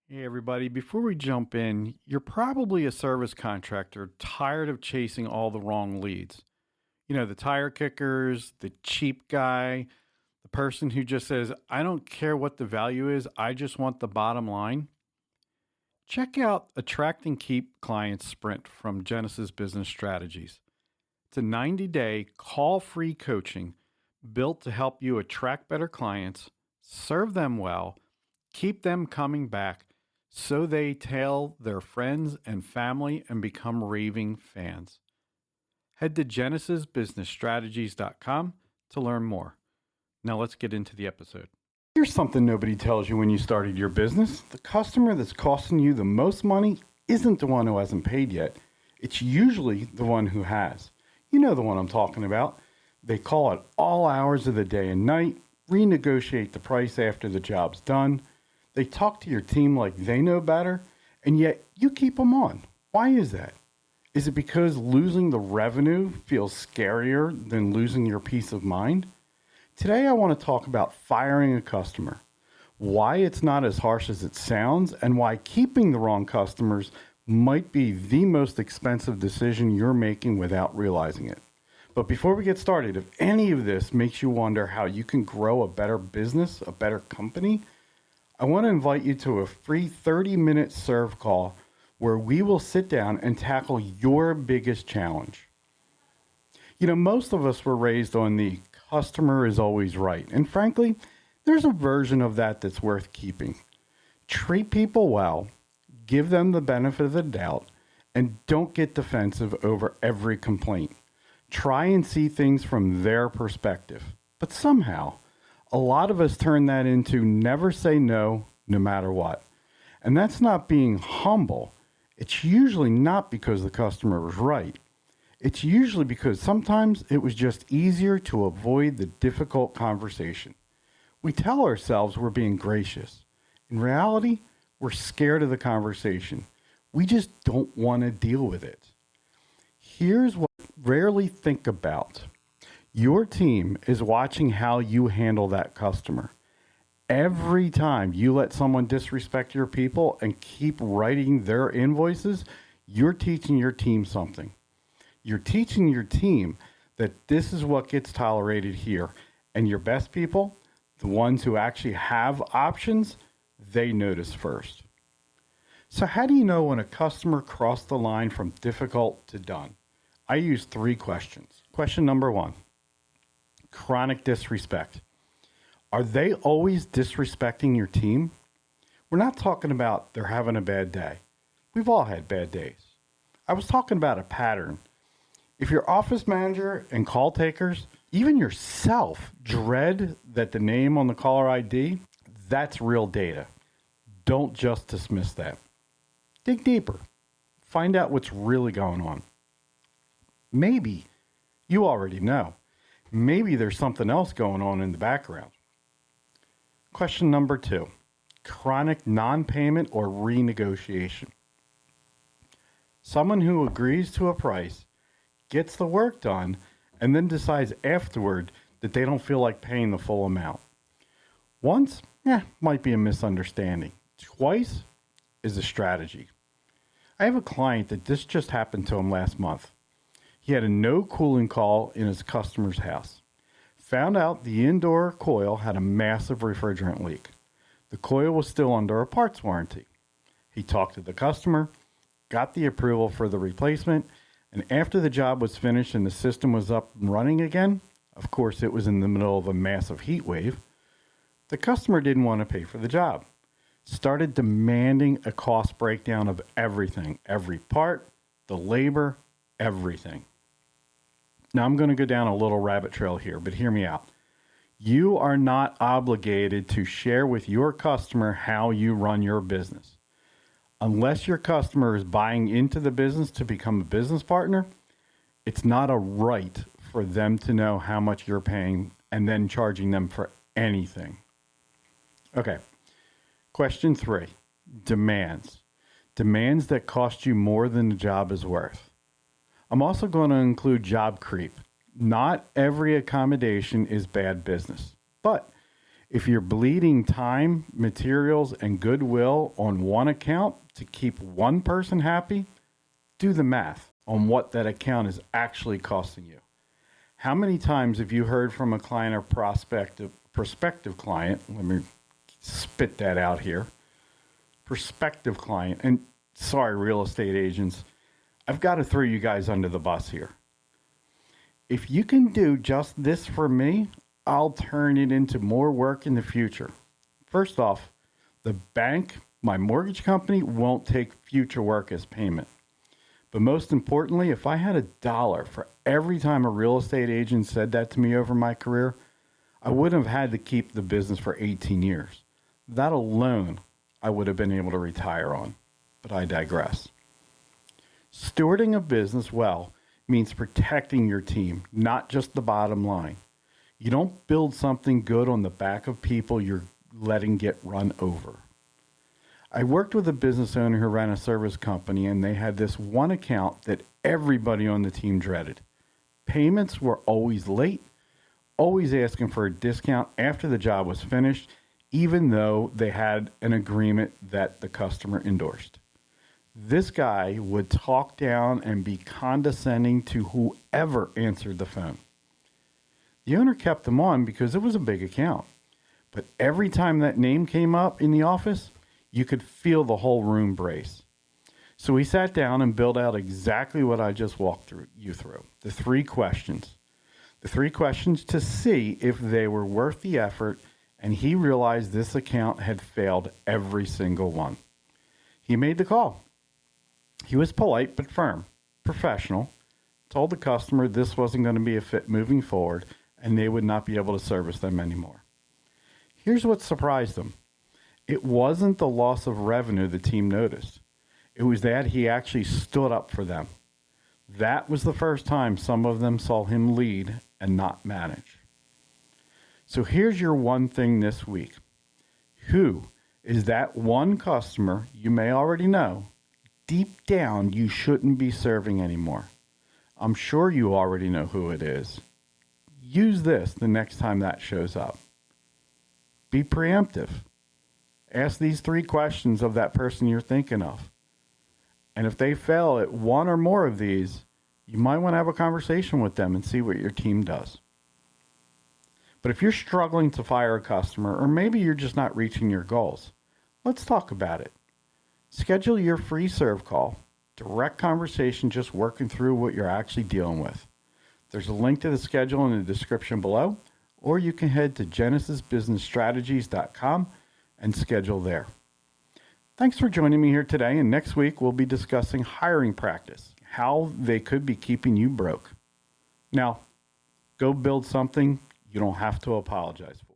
Hey, everybody. Before we jump in, you're probably a service contractor tired of chasing all the wrong leads. You know, the tire kickers, the cheap guy, the person who just says, I don't care what the value is, I just want the bottom line. Check out Attract and Keep Clients Sprint from Genesis Business Strategies. It's a 90-day call free coaching built to help you attract better clients, serve them well, keep them coming back so they tell their friends and family and become raving fans. Head to genesisbusinessstrategies.com to learn more. Now let's get into the episode. Here's something nobody tells you when you started your business. The customer that's costing you the most money isn't the one who hasn't paid yet. It's usually the one who has. You know the one I'm talking about. They call at all hours of the day and night, renegotiate the price after the job's done. They talk to your team like they know better, and yet you keep them on. Why is that? Is it because losing the revenue feels scarier than losing your peace of mind? Today I want to talk about firing a customer, why it's not as harsh as it sounds, and why keeping the wrong customers might be the most expensive decision you're making without realizing it. But before we get started, if any of this makes you wonder how you can grow a better business, a better company, I want to invite you to a free 30-minute serve call where we will sit down and tackle your biggest challenge. You know, most of us were raised on the customer is always right. And frankly, there's a version of that that's worth keeping. Treat people well, give them the benefit of the doubt, and don't get defensive over every complaint. Try and see things from their perspective. But somehow, a lot of us turn that into never say no, no matter what. And that's not being humble. It's usually not because the customer was right. It's usually because sometimes it was just easier to avoid the difficult conversation. We tell ourselves we're being gracious. In reality, we're scared of the conversation. We just don't want to deal with it. Here's what I rarely think about. Your team is watching how you handle that customer. Every time you let someone disrespect your people and keep writing their invoices, you're teaching your team something. You're teaching your team that this is what gets tolerated here. And your best people, the ones who actually have options, they notice first. So how do you know when a customer crossed the line from difficult to done? I use 3 questions. Question number 1, chronic disrespect. Are they always disrespecting your team? We're not talking about they're having a bad day. We've all had bad days. I was talking about a pattern. If your office manager and call takers, even yourself, dread that the name on the caller ID, that's real data. Don't just dismiss that. Dig deeper. Find out what's really going on. Maybe you already know. Maybe there's something else going on in the background. Question number 2, chronic non-payment or renegotiation. Someone who agrees to a price, gets the work done, and then decides afterward that they don't feel like paying the full amount. Once, might be a misunderstanding. Twice is a strategy. I have a client that this just happened to him last month. He had a no cooling call in his customer's house. Found out the indoor coil had a massive refrigerant leak. The coil was still under a parts warranty. He talked to the customer, got the approval for the replacement, and after the job was finished and the system was up and running again, of course it was in the middle of a massive heat wave, the customer didn't want to pay for the job. Started demanding a cost breakdown of everything, every part, the labor, everything. Now I'm going to go down a little rabbit trail here, but hear me out. You are not obligated to share with your customer how you run your business. Unless your customer is buying into the business to become a business partner, it's not a right for them to know how much you're paying and then charging them for anything. Okay. Question 3, demands. Demands that cost you more than the job is worth. I'm also going to include job creep. Not every accommodation is bad business, but If you're bleeding time, materials, and goodwill on one account to keep one person happy, do the math on what that account is actually costing you. How many times have you heard from a client or prospective client? Let me spit that out here. Prospective client, and sorry, real estate agents, I've got to throw you guys under the bus here. If you can do just this for me, I'll turn it into more work in the future. First off, the bank, my mortgage company, won't take future work as payment. But most importantly, if I had $1 for every time a real estate agent said that to me over my career, I wouldn't have had to keep the business for 18 years. That alone, I would have been able to retire on. But I digress. Stewarding a business well means protecting your team, not just the bottom line. You don't build something good on the back of people you're letting get run over. I worked with a business owner who ran a service company, and they had this one account that everybody on the team dreaded. Payments were always late, always asking for a discount after the job was finished, even though they had an agreement that the customer endorsed. This guy would talk down and be condescending to whoever answered the phone. The owner kept him on because it was a big account. But every time that name came up in the office, you could feel the whole room brace. So we sat down and built out exactly what I just walked you through. The three questions. The three questions to see if they were worth the effort, and he realized this account had failed every single one. He made the call. He was polite but firm, professional, told the customer this wasn't going to be a fit moving forward, and they would not be able to service them anymore. Here's what surprised him. It wasn't the loss of revenue the team noticed. It was that he actually stood up for them. That was the first time some of them saw him lead and not manage. So here's your one thing this week. Who is that one customer you may already know, deep down you shouldn't be serving anymore? I'm sure you already know who it is. Use this the next time that shows up. Be preemptive. Ask these three questions of that person you're thinking of. And if they fail at one or more of these, you might want to have a conversation with them and see what your team does. But if you're struggling to fire a customer, or maybe you're just not reaching your goals, let's talk about it. Schedule your free serve call. Direct conversation, just working through what you're actually dealing with. There's a link to the schedule in the description below, or you can head to genesisbusinessstrategies.com and schedule there. Thanks for joining me here today, and next week we'll be discussing hiring practice, how they could be keeping you broke. Now, go build something you don't have to apologize for.